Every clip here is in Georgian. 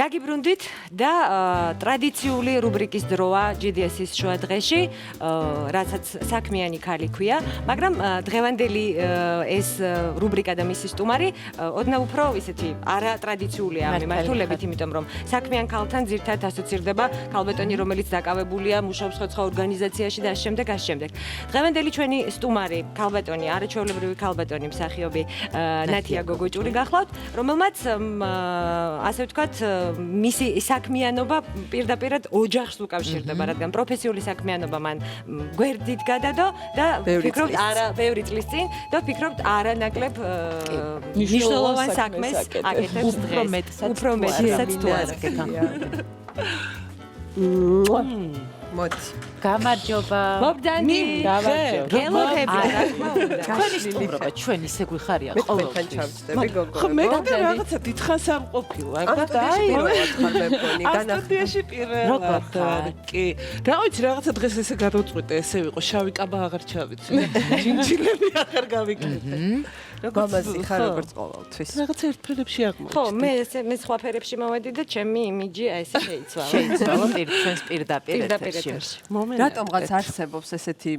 დაგიბრუნდით და ტრადიციული რუბრიკის დროა GDS-ის შუა დღეში, რასაც საქმიანი ქალი ქვია, მაგრამ დღევანდელი ეს რუბრიკა და მისი სტუმარი ოდნავ უფრო ისეთი არატრადიციულია მიმართულებით, იმიტომ რომ საქმიან ქალთან ძირთად ასოცირდება ქალბატონი, რომელიც დაკავებულია, მუშაობს სხვადასხვა ორგანიზაციაში და ამ შემდეგ. დღევანდელი ჩვენი სტუმარი ქალბატონი, არაჩვეულებრივი ქალბატონი, მსახიობი ნათია გოგოჭური გახლავთ, რომელმაც ასე ვთქვათ მისი საქმიანობა პირდაპირად ოჯახს უკავშირდება, რადგან პროფესიული საქმიანობა მან გვერდით გადადო და ვფიქრობთ ბევრი წლის წინ და ვფიქრობთ არანაკლებ მნიშვნელოვან საქმეს აკეთებს დღეს. უფრო მეტსაც თუ არა. მოდი. გამარჯობა. მოგდანდი. გელოთები რა თქმა უნდა. ჩვენი სტუმრობა ჩვენ ისე გვიხარია ყოველთვის ჩავწდები გოგო. ხო მე და რაღაცა დიდხანს არ ყოფილა. სტუდიაში პირველად კი. რა ვიცი რაღაცა დღეს ესე გადავწყვიტე, ესე ვიყო, შავი კაბა აღარ ჩავიცი. ჯინჯილები აღარ გავიკეთე. გომაზი ხარ როგორც ყოველთვის. რაღაცა ერთ ფერებში აღმოჩნდა. ხო, მე სხვა ფერებში მოვედი და ჩემი იმიჯი აი ესე შეიცვალა. შეიცვალა ჩვენს პირდაპირ ეთერში. რატომღაც არსებობს ესეთი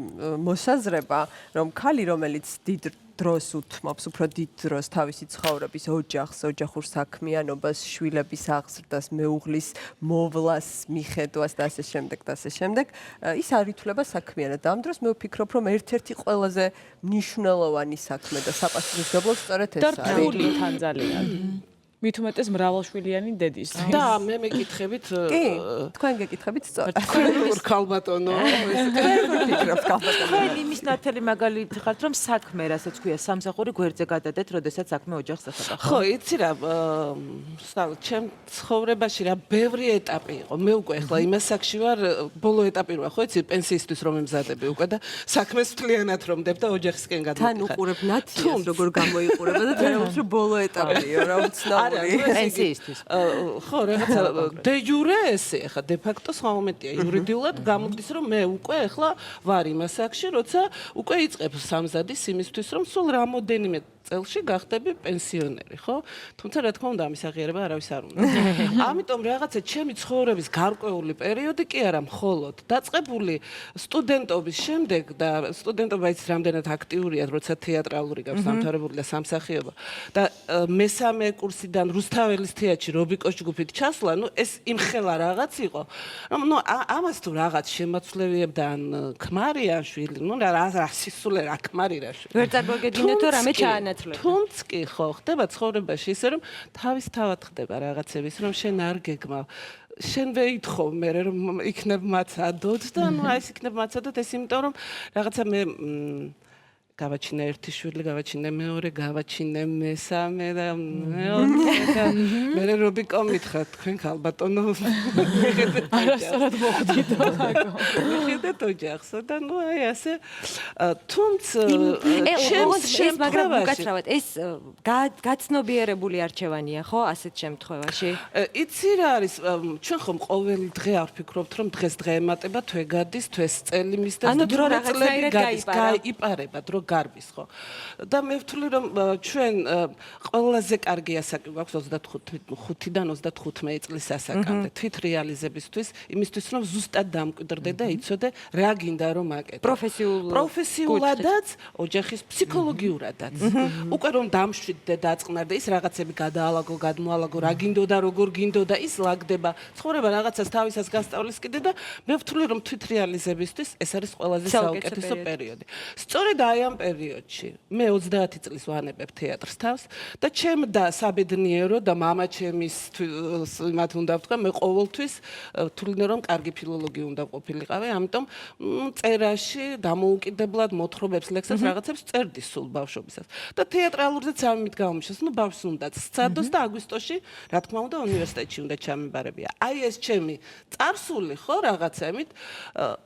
მოსაზრება, რომ ქალი, რომელიც დიდ დროს უთმობს, უფრო დიდ დროს თავისი ცხოვრების ოჯახს, ოჯახურ საქმიანობას, შვილების აღზრდას, მეუღლის მოვლას, მიხედვას და ასე შემდეგ, ის არ ითვლება საქმიანად. ამ დროს მე ვფიქრობ, რომ ერთ-ერთი ყველაზე მნიშვნელოვანი საქმე და საპასუხისმგებლო სწორედ ეს არის. და რთული თან ძალიან. მით უმეტეს მრავალშვილიანი დედის. და მე მეკითხებით კი, თქვენ გეკითხებით სწორად. თქვენ ქალბატონო, ვფიქრობ ქალბატონო. თქვენ იმის ნათელი მაგალითი ხართ, რომ საქმე, რასაც ქვია, სამსახური გვერდზე გადადეთ, როდესაც საქმე ოჯახს ეხება. ხო, იცი რა, ჩემ ცხოვრებაში რა ბევრი ეტაპი იყო. მე უკვე ახლა იმას საკში ვარ, ბოლო ეტაპი რა, ხო, იცი, პენსიისთვის რომ ემზადები უკვე და საქმეს მთლიანად რომ დებ და ოჯახისკენ გადმოვიდე. თან უყურებ ნათიას, როგორ გამოიყურება და თვითონ რომ ბოლო ეტაპია, რა უცნაური. პენსიისთვის. ხო, რაღაცა დე იურე ესე, ახლა დე ფაქტო სხვა მომენტია. იურიდიულად გამოდის, რომ მე უკვე ახლა ვარ იმას აქში, როცა უკვე იწყებს სამზადის იმისთვის, რომ სულ რამოდენიმე წელში გახდები პენსიონერი, ხო? თუმცა რა თქმა უნდა, ამის აღიარება არავის არ უნდა. ამიტომ რაღაცა ჩემი ცხოვრების გარკვეული პერიოდი კი არა, მხოლოდ დაწყებული სტუდენტობის შემდეგ და სტუდენტობა ის რამდენად აქტიურია, როცა თეატრალური გაქვს დამთავრებული და სამსახიობო. და მესამე კურსიდან რუსთაველის თეატრში რობიკოს ჯგუფით ჩასვლა, ეს იმხელა რაღაც იყო. რომ ამას თუ რაღაც შემაცვლევიებდა ან ქმარი ან შვილი, რა სისულე რა ქმარი რა შვილი. ვერ წარმოგედგინეთ თუ რამე ჩაანაცვლეთ. თუნდაც კი ხო, ხდება ცხოვრებაში ისე რომ თავისთავად ხდება რაღაცების, რომ შენ არ გეგმავ. შენ ვეითხოვ მე რომ იქნებ მაცადოთ და აი ეს იქნებ მაცადოთ ეს იმიტომ რომ რაღაცა მე გავაჩინე ერთი შვილი, გავაჩინე მეორე, გავაჩინე მესამე და მეოთხე და მე რობიკო მითხრა თქვენ ქალბატონო არასწორად მოხდით მიხედეთ ოჯახსო და აი ასე თუმცა ეს მაგრამ უკაცრავად ეს გაცნობიერებული არჩევანია ხო ასეთ შემთხვევაში იცი რა არის ჩვენ ხომ ყოველ დღე არ ვფიქრობთ რომ დღეს დღე ემატება თვე გადის თვეს წელი მისდევს ანუ დრო რაღაცნაირად გაიპარება დრო გარბის ხო და მე ვთვლი რომ ჩვენ ყველაზე კარგი ასაკი გვაქვს 25-დან 35 წლის ასაკამდე თვით რეალიზებისთვის იმისთვის რომ ზუსტად დამკვიდრდე და იცოდე რა გინდა რომ აკეთო პროფესიულადაც ოჯახის ფსიქოლოგიურადაც უკვე რომ დამშვიდდე დაწყნარდე ის რაღაცები გადაალაგო გადმოალაგო რა გინდოდა როგორ გინდოდა ის ლაგდება ცხოვრება რაღაცას თავისას გასწავლის კიდე და მე ვთვლი რომ თვით რეალიზებისთვის ეს არის ყველაზე საუკეთესო პერიოდი სწორედ აი ამ პერიოდში მე 30 წლის ვანებებ თეატრს თავს და ჩემდა საბედნიერო და მამა ჩემის იმათ უნდა ვთქვა მე ყოველთვის ვთვლინე რომ კარგი ფილოლოგი უნდა ყოფილიყავი ამიტომ წერაში დამოუკიდებლად მოთხრობებს ლექსებს რაღაცებს წერდი სულ ბავშვობისას და თეატრალურზეც ამით გამომიშოს ნუ ბავშვს უნდა სცადოს და აგვისტოში რა თქმა უნდა უნივერსიტეტში უნდა ჩამებარებია აი ეს ჩემი წარსული ხო რაღაცებით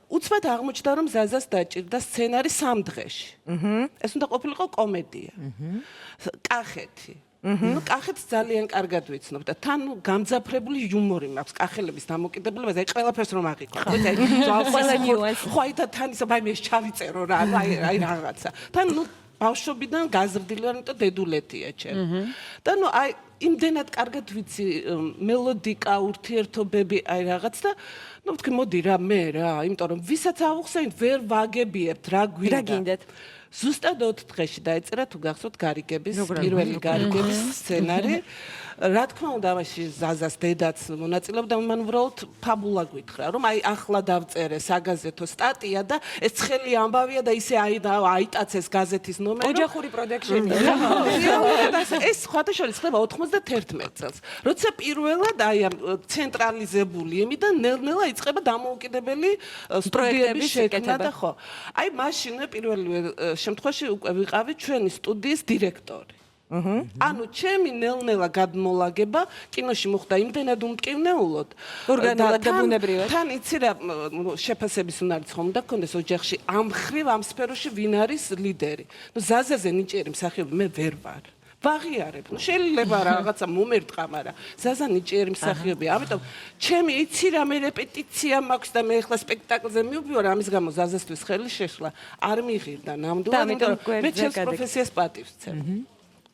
უცბად აღმოჩნდა რომ ზაზას დაჭირდა სცენარი 3 დღეში ეს უნდა ყოფილიყო კომედია კახეთი ну კახეთს ძალიან კარგად ვიცნობ და თან გამძაფრებული იუმორი მაქვს კახელების დამოკიდებულებაზე აი ყველაფერს რომ აღიქვა ხო აი და თან ისა მე ჩავიწერო რა აი რაღაცა თან ну ბავშვობიდან გაზრდილი ვარ იმიტომ დედულეთია ჩემ და ну აი იმდენად კარგად ვიცი მელოდიკა, ურთიერთობები, აი რაღაც და ну ვთქვი მოდი რა მე რა, იმიტომ რომ ვისაც ავუხსენით ვერ ვაგებიერთ რა გვინდა. რა გინდათ? ზუსტად 4 დღეში დაეწერა თუ გახსოვთ გარიგების პირველი გარიგების სცენარი. რა თქმა უნდა, ამაში ზაზას დედაც მონაწილეობდა, მან უბრალოდ ფაბულა გითხრა, რომ აი ახლა დავწერე საგაზეთო სტატია და ეს ცხელი ამბავია და ისე აიტაცეს გაზეთის ნომერი. ოჯახური პროდუქშენი. ეს სხვათა შორის ხდება 91 წელს. როცა პირველად აი ამ ცენტრალიზებული ემი და ნელ-ნელა იწყება დამოუკიდებელი სტუდიების შექმნა და ხო. აი მაშინ პირველივე შემთხვევაში უკვე ვიყავი ჩვენი სტუდიის დირექტორი. ანუ ჩემი ნელ-ნელა გადმოლაგება კინოში მოხდა იმდენად უმტკივნეულოდ. ორგანულად და ბუნებრივად. თან იცი რა შეფასების უნარიც ხომ უნდა გქონდეს ოჯახში ამ ხრივ ამ სფეროში ვინ არის ლიდერი. ნუ ზაზაზე ნიჭიერი მსახიობი მე ვერ ვარ. ვაღიარებ. ნუ შეიძლება რაღაცა მომერტყა, მაგრამ ზაზა ნიჭიერი მსახიობია. ამიტომ ჩემი იცი რა მე რეპეტიცია მაქვს და მე ახლა სპექტაკლზე მივდივარ, ამის გამო ზაზასთვის ხელი შეშლა არ მიიღირდა ნამდვილად, იმიტომ რომ მე ჩემს პროფესიას პატივს ვცემ.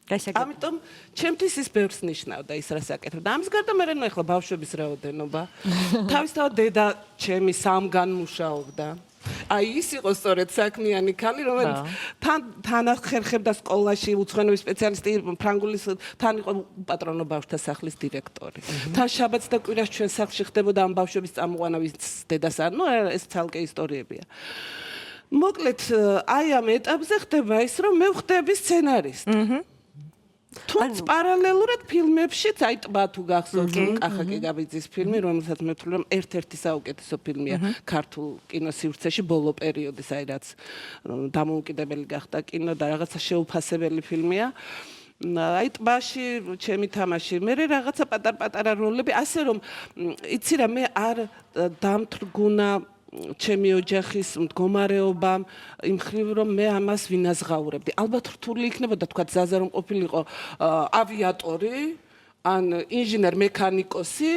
ამიტომ ჩემთვის ის ბევრს ნიშნავდა ის რასაც აკეთებდა. ამის გარდა მე რა ახლა ბავშვების რაოდენობა. თავისთავად დედა ჩემი სამგან მუშაობდა. აი ის იყო სწორედ საქმიანი ქალი, რომელიც თან ხერხებდა სკოლაში უცხოენების სპეციალისტი, ფრანგულის თან იყო პატრონო ბავშვთა სახლის დირექტორი. თან შაბათს და კვირას ჩვენ სახლში ხდებოდა ამ ბავშვების წამოყვანა, ვის დედას არ, ნუ ეს ცალკე ისტორიებია. მოკლედ, აი ამ ეტაპზე ხდება ის, რომ მე ვხდები სცენარისტი. თუმცა პარალელურად ფილმებშიც აი ტბა თუ გახსოვთ კახა კიგაბიძის ფილმი, რომელსაც მე ვთვლი რომ ერთ-ერთი საუკეთესო ფილმია ქართულ კინოსივრცეში ბოლო პერიოდის, აი რაც დამოუკიდებელი გახდა კინო და რაღაცა შეუფასებელი ფილმია. აი ტბაში ჩემი თამაში, მე რაღაცა პატარ-პატარა როლები, ასე რომ იცი რა მე არ დამთრგუნა ჩემი ოჯახის მდგომარეობა იმ ხრივ რომ მე ამას ვინაზღაურებდი. ალბათ რთული იქნებოდა თქვა ზაზა რომ ყოფილიყო ავიატორი, ან ინჟინერ მექანიკოსი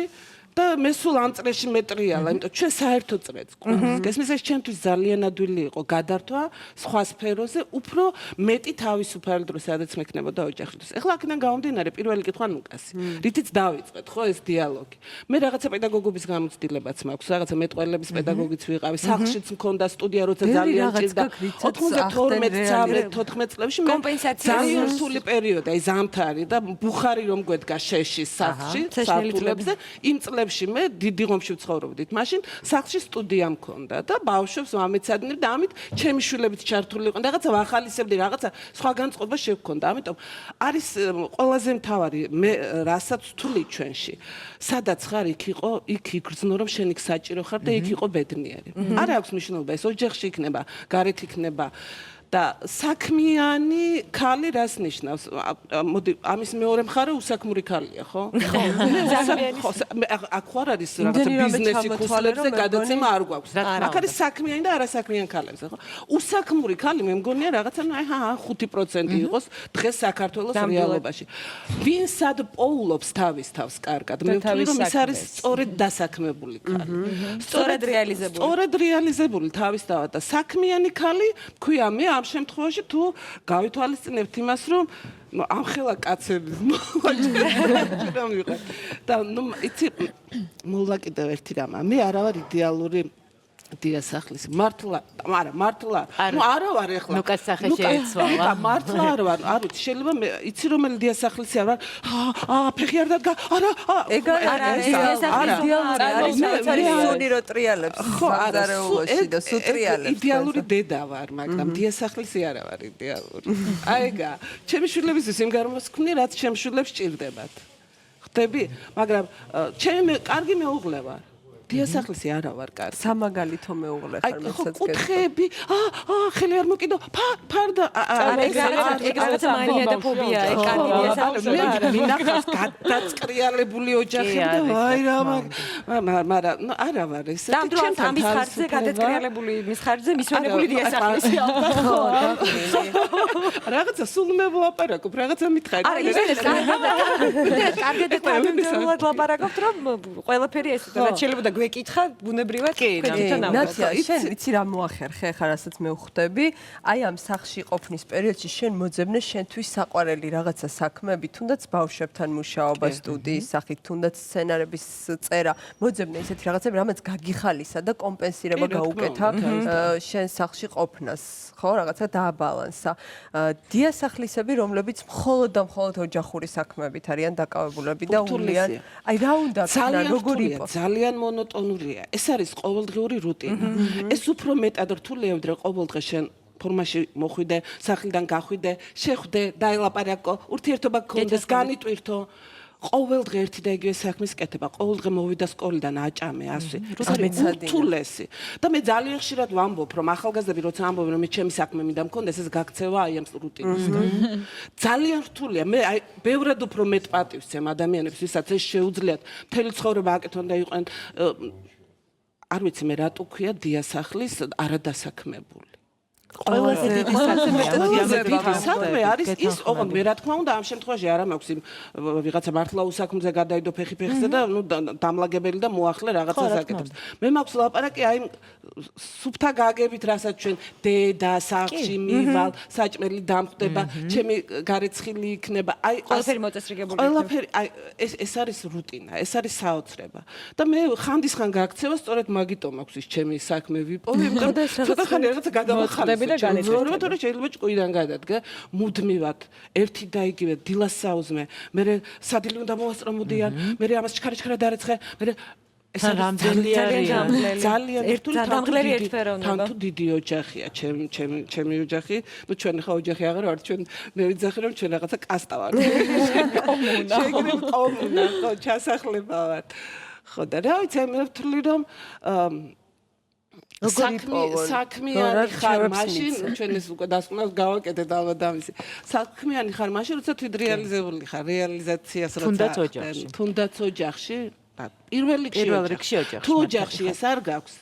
და მე სულ ამ წრეში მეტრიალა, იმიტომ ჩვენ საერთო წრეც გვყავს. გესმის ეს ჩემთვის ძალიან ადვილი იყო გადართვა სხვა სფეროზე, უფრო მეტი თავისუფალი დრო სადაც მექნებოდა ოჯახისთვის. ეხლა აქედან გამომდინარე პირველი კითხვა ნუკასი. რითიც დავიწყეთ ხო ეს დიალოგი. მე რაღაცა პედაგოგობის გამოცდილებაც მაქვს, რაღაცა მეტყველების პედაგოგიც ვიყავი, სახლშიც მქონდა სტუდია, როცა ძალიან ჭირდა 92-14 წლებში მე ძალიან რთული პერიოდი, აი ზამთარი და ბუხარი რომ გვედგა შეშის სახლში, სართულებზე, იმ წლებში მე დიდი ღომში ვცხოვრობდით. მაშინ სახლში სტუდია მქონდა და ბავშვებს ვამეცადინებ და ამით ჩემი შვილებიც ჩართული იყვნენ. რაღაცა ვახალისებდი, რაღაცა სხვა განწყობა შევქონდა. ამიტომ არის ყველაზე მთავარი მე რასაც ვთვლი ჩვენში. სადაც ხარ, იქ იყო, იქ იგრძნო რომ შენ იქ საჭირო ხარ და იქ იყო ბედნიერი. არ აქვს მნიშვნელობა ეს ოჯახში იქნება, გარეთ იქნება. და საქმიანი ქალი რას ნიშნავს? მოდი, ამის მეორე მხარე უსაქმური ქალია, ხო? ხო. აქ ხარ არის რაღაცა ბიზნესი ქუსლებზე გადაცემა არ გვაქვს. აქ არის საქმიანი და არასაქმიანი ქალებზე, ხო? უსაქმური ქალი მე მგონია რაღაცა აი 5% იყოს დღეს საქართველოს რეალობაში. ვინ სად პოულობს თავის თავს კარგად? მე ვთვლი რომ ის არის სწორედ დასაქმებული ქალი. სწორედ რეალიზებული. სწორედ რეალიზებული თავისთავად და საქმიანი ქალი, ქვია მე ამ შემთხვევაში თუ გავითვალისწინებთ იმას, რომ ამხელა კაცების მოაჭრა მივიღეთ. და ნუ იცი მოულა კიდევ ერთი რამ. მე არა ვარ იდეალური დიასახლის მართლა, მართლა. ნუ არა ვარ ეხლა. ნუკას სახე შეეცვალა. მართლა არ ვარ. არ ვიცი, შეიძლება მე იცი რომელი დიასახლისი არ ვარ. ფეხი არ დადგა. არა, ეგ არა, დიასახლის იდეალური არის, არის სუნი რო ტრიალებს. ხო, ზარეულოში და სუტრიალებს. იდეალური დედა ვარ, მაგრამ დიასახლისი არა ვარ იდეალური. აიგა, ჩემი შვილებისთვის იმ გარემოს ვქნი, რაც ჩემ შვილებს ჭირდებათ. ხდები? მაგრამ ჩემი კარგი მეუღლე ვარ. დიასახლისი არა ვარ კარგი. სამაგალითო მეუღლე ხარ მეცაც გეტყვი. კუთხეები, ხელი არ მოკიდო, ფარდა. ეგ რაღაცა მანიატოფობია, ეგ კარგი დიასახლისი არ არის. მინახავს გადაწყრიალებული ოჯახი და ვაი რა მაგრამ არა ვარ ესე. და ამის ხარჯზე გადაწყრიალებული მის ხარჯზე მისვენებული დიასახლისი ალბათ. რაღაცა სულ მე ვლაპარაკობ, რაღაცა მითხარი. არა, ისე კარგად ლაპარაკობთ, რომ ყველაფერი ეს რაც შეიძლება გვეკითხა ბუნებრივად კი, თქვენთან ნაცია, შენ იცი რა მოახერხე ხა რასაც მე ვხვდები? აი ამ სახლში ყოფნის პერიოდში შენ მოძებნე შენთვის საყვარელი რაღაცა საქმეები, თუნდაც ბავშვებთან მუშაობა სტუდიის სახით, თუნდაც სცენარების წერა, მოძებნე ისეთი რაღაცები, რამაც გაგიხალისა და კომპენსირება გაუკეთა შენ სახლში ყოფნას, ხო, რაღაცა დააბალანსა. დიასახლისები, რომლებიც მხოლოდ და მხოლოდ ოჯახური საქმეებით არიან დაკავებულები და უნდიან. აი რა უნდა ქნა, როგორი იყო? ძალიან მონოტონურია. ეს არის ყოველდღიური რუტინა. ეს უფრო მეტად რთულია, ვიდრე ყოველდღე შენ ფორმაში მოხვიდე, სახლიდან გახვიდე, შეხვდე, დაელაპარაკო, ურთიერთობა გქონდეს, განიტვირთო. ყოველდღე ერთი და იგივე საქმის კეთება, ყოველდღე მოვიდა სკოლიდან აჭამე, ასე. ეს არის ურთულესი. და მე ძალიან ხშირად ვამბობ, რომ ახალგაზრდები როცა ამბობენ, რომ მე ჩემი საქმე მინდა მქონდეს, ეს გაქცევა აი ამ რუტინისგან. ძალიან რთულია. მე აი ბევრად უფრო მეტ პატივს ვცემ ადამიანებს, ვისაც ეს შეუძლიათ მთელი ცხოვრება აკეთონ და იყვნენ არ ვიცი მე რატო ქვია დიასახლის არადასაქმებული. ყველაზე დიდი საქმე არის ის, ოღონდ მე რა თქმა უნდა ამ შემთხვევაში არ მაქვს იმ ვიღაცა მართლა უსაქმეზე გადაიდო ფეხი-ფეხზე და ნუ დამლაგებელი და მოახლე რაღაცას აკეთებს. მე მაქვს ლაპარაკი აი სუფთა გაგებით, რასაც ჩვენ დედა სახლში მივალ, საჭმელი დამხვდება, ჩემი გარეცხილი იქნება. აი ყველაფერი მოწესრიგებული. ყველაფერი აი ეს არის რუტინა, ეს არის საოცრება. და მე ხანდისხან გაქცევა სწორედ მაგიტომ მაქვს ის ჩემი საქმე ვიპოვე, იმიტომ რომ ცოტა ხანი რაღაცა გადამახარეს. განეცემა. თორე შეიძლება ჭკუიდან გადადგა, მუდმივად ერთი და იგივე დილას საუზმე, მე სადილი უნდა მოვასწრომოდიან, მე ამას ჩქარა დარეცხე, მე ეს ძალიან დამღლელი ერთფეროვნება. თან თუ დიდი ოჯახია, ჩემი ოჯახი, ნუ ჩვენ ხა ოჯახი აღარ ვართ, ჩვენ მე ვიცახი რომ ჩვენ რაღაცა კასტა ვართ. კომუნა, ხო, ჩასახლება ვართ. ხო და რა ვიცი, მე ვთვლი რომ საქმიანი ხარ მაშინ, ჩვენ ეს უკვე დასკვნას გავაკეთეთ ალბათ ამისი. საქმიანი ხარ მაშინ, როცა თვით რეალიზებული ხარ, რეალიზაციას როცა თუნდაც ოჯახში, პირველ რიგში ოჯახში. თუ ოჯახში ეს არ გაქვს,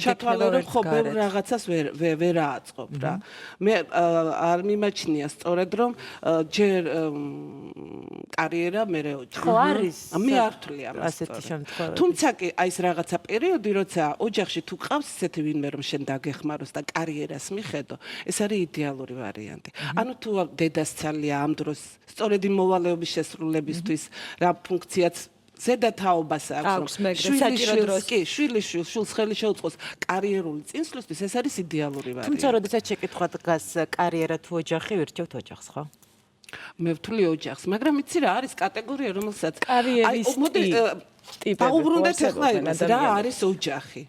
ჩათვალე რომ ხო ბევრ რაღაცას ვერ აწყობ რა. მე არ მიმაჩნია სწორედ რომ ჯერ კარიერა მერე ოჯახი. ხო არის. მე არ ვთვლი ამას. ასეთი შემთხვევები. თუმცა კი აი ეს რაღაცა პერიოდი, როცა ოჯახში თუ ყავს ისეთი ვინმე რომ შენ დაგეხმაროს და კარიერას მიხედო, ეს არის იდეალური ვარიანტი. ანუ თუ დედასცალია ამ დროს სწორედ იმ მოვალეობის შესრულებისთვის რა ფუნქციაც ზედა თაობას აქვს, შვილიშვილს ხელი შეუწყოს კარიერული წინსვლისთვის, ეს არის იდეალური ვარიანტი. თუმცა როდესაც შეკითხვა დგას კარიერა თუ ოჯახი, ვირჩევთ ოჯახს, ხო? მე ვთვლი ოჯახს, მაგრამ იცი რა არის კატეგორია, რომელსაც კარიერის ტიპები. დაუბრუნდეთ ახლა იმას, რა არის ოჯახი?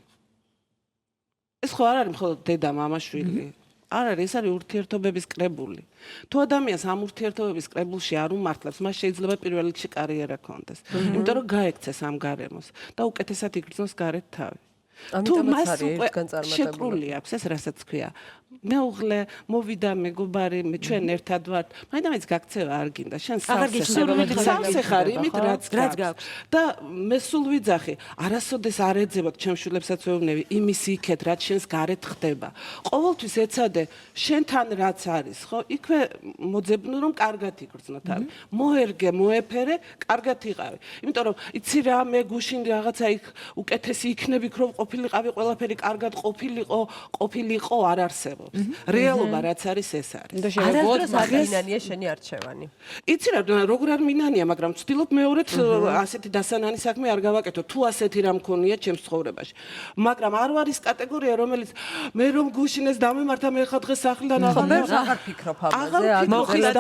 ეს ხო არ არის მხოლოდ დედა, მამა, შვილი. არ არის, ეს არის ურთიერთობების კრებული. თუ ადამიანს ამ ურთიერთობების კრებულში არ უმართლებს, მას შეიძლება პირველ რიგში კარიერა ქონდეს. იმიტომ რომ გაექცეს ამ გარემოს და უკეთესად იგრძნოს გარეთ თავი. თუ მას უკვე შეკრული აქვს, ეს რასაც ქვია, მეუღლე, მოვიდა მეგობარი, ჩვენ ერთად ვართ, მაინც გაქცევა არ გინდა, შენ სავსე ხარ იმით, რაც გაქვს. და მე სულ ვიძახი, არასოდეს არ ეძებოთ ჩემ შვილებსაც ვეუბნები, იმის იქეთ, რაც შენს გარეთ ხდება. ყოველთვის ეცადე შენთან რაც არის, ხო? იქვე მოძებნო რომ კარგად იგრძნო თავი. მოერგე, მოეფერე, კარგად იყავი. იმიტომ რომ იცი რა, მე გუშინ რაღაცა იქ უკეთესი იქნები, რომ ყოფილიყავი, ყველაფერი კარგად ყოფილიყო არ არსებობს. რეალობა რაც არის ეს არის. არასდროს არ მინანია შენი არჩევანი. იცი რა, როგორ არ მინანია, მაგრამ ვცდილობ მეორედ ასეთი დასანანი საქმე არ გავაკეთო, თუ ასეთი რამ მქონია ჩემს ცხოვრებაში. მაგრამ არ ვარის კატეგორია, რომელიც მე რომ გუშინეს დამემართა, მე ხა დღეს სახლიდან აღარ ფიქრობ ამაზე,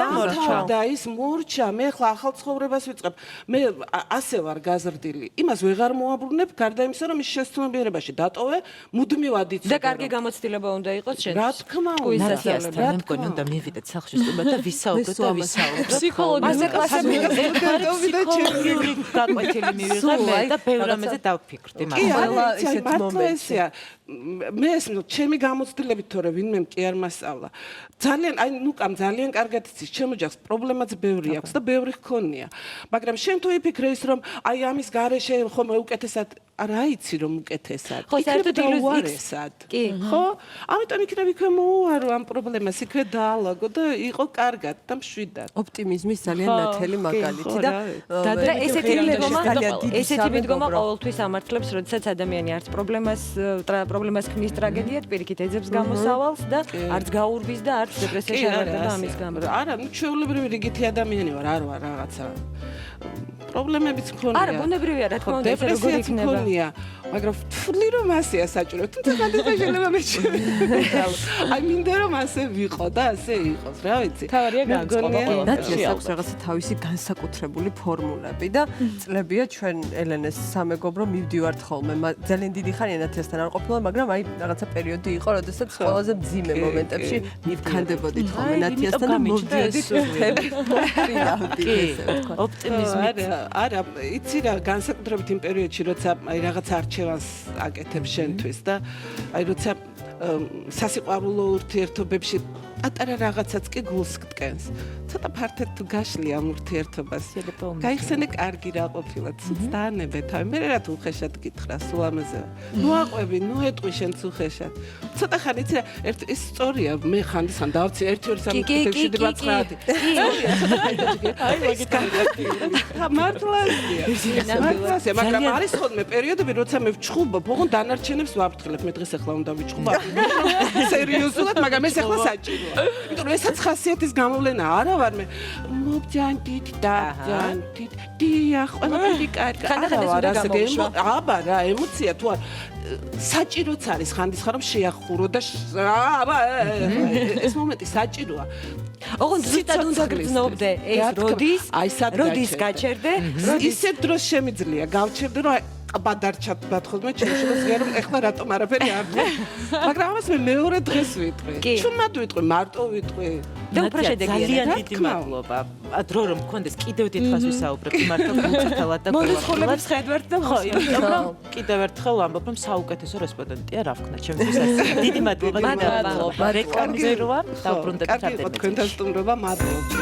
და ის მორჩა, მე ხა ახალ ცხოვრებას ვიწყებ. მე ასე ვარ გაზრდილი. იმას ვეღარ მოაბრუნებ, გარდა იმისა, რომ ის შესაძლებლობაში დატოვე, მუდმივად იცოდე. და კარგი გამოცდილება უნდა იყოს შენ. რა თქმა უნდა, რა მგონი უნდა მივიდეთ სახლში სტუმრად და ვისაუბროთ და ვისაუბროთ. ფსიქოლოგიაზე კლასები გაკვეთილი მივიღებ მე და ბევრ რამეზე დავფიქრდი მაგრამ. კი, ისეთ მომენტია. მე ეს ჩემი გამოცდილებით თორე ვინმე კი არ მასწავლა. ძალიან აი ნუკამ ძალიან კარგად იცის, ჩემ ოჯახს პრობლემაც ბევრი აქვს და ბევრი ჰქონია. მაგრამ შენ თუ იფიქრე ის რომ აი ამის გარეშე ხომ უკეთესად არა იცი რომ უკეთესად. ხო, საერთოდ უარესად. კი. ხო? ამიტომ იქნებ იქვე მოუარო ამ პრობლემას, იქვე დაალაგო და იყო კარგად და მშვიდად. ოპტიმიზმის ძალიან ნათელი მაგალითი და და ესეთი მიდგომა ძალიან დიდი ესეთი მიდგომა სამეგობრო. ყოველთვის ამართლებს, როდესაც ადამიანი არც პრობლემას ქმნის ტრაგედიად, პირიქით ეძებს გამოსავალს და არც გაურბის და არც დეპრესიაში არ ვარ და ამის გამო. არა, ნუ ჩვეულებრივი რიგითი ადამიანი ვარ, არ ვარ რაღაცა. პრობლემებიც მქონია. არა, ბუნებრივია, რა თქმა უნდა, ეს როგორ დეპრესიაც იქნება. მქონია, მაგრამ თვლი რომ ასეა საჭირო. თუმცა განდება შეიძლება მეჩვენე. აი მინდა რომ ასე ვიყო და ასე იყოს, რა ვიცი. თავარია განწყობა ყველაფერში. ნაციას აქვს რაღაცა თავისი განსაკუთრებული ფორმულები და წლებია ჩვენ ელენეს სამეგობრო მივდივართ ხოლმე. ძალიან დიდი ხანია ნათიასთან არ ყოფილა, მაგრამ აი რაღაცა პერიოდი იყო, როდესაც ყველაზე მძიმე მომენტებში მივქანდებოდით ხოლმე ნათიასთან და მოვდიოდით თემი. ოპტიმიზმი. არა, იცი რა, განსაკუთრებით იმ პერიოდში, როცა აი რაღაც არჩევანს აკეთებ შენთვის და აი როცა სასიყვარულო ურთიერთობებში პატარა რაღაცაც კი გულს გტკენს. ცოტა ფართედ თუ გაშლი ამ ურთიერთობას. გაიხსენე კარგი რა ყოფილა, ცუც დაანებე თავი. მე რა თუ უხეშად გითხრა, სულ ამაზე. ნუ აყვები, ნუ ეტყვი შენც უხეშად. ცოტა ხანი იცი რა, ეს სწორია, მე ხანდისხან დავცი 1-2-3-4-5-6-7-8. აი მაგით მართლაზია, მაგრამ არის ხოლმე პერიოდები, როცა მე ვჩხუბობ, ოღონდ დანარჩენებს ვაფრთხილებ, მე დღეს ახლა უნდა ვიჩხუბო. სერიოზულად, მაგრამ ეს ახლა საჭიროა. იმიტომ რომ ესაც ხასიათის გამოვლენა არა ვარ მე. მობჯანდით და ჯანდით. დიახ, ყველაფერი კარგია. აბა რა, ემოცია თუ არ საჭიროც არის ხანდისხან რომ შეახურო და აბა ეს მომენტი საჭიროა. ოღონდ ზუსტად უნდა გრძნობდე ეს როდის გაჩერდე, ისეთ დროს შემიძლია გავჩერდე რომ ბადარჩად ბათხოდმე ჩემშულს გერომ ეხლა რატომ არაფერი არ მე მაგრამ ამას მე მეორე დღეს ვიტყვი ჩუმად ვიტყვი მარტო ვიტყვი და უფრო შედეგიანად ძალიან დიდი მადლობა დრო რომ მქონდეს კიდევ დიდხანს ვისაუბრებთ მარტო გულწრფელად და მონაცხოვლებს ხედავთ და ხო იმიტომ რომ კიდევ ერთხელ ვამბობ რომ საუკეთესო რესპონდენტია რა ვქნა ჩემთვის ასე დიდი მადლობა მადლობა რეკლამაზე რო ვარ დაუბრუნდებით კარგი იყო თქვენთან სტუმრობა მადლობა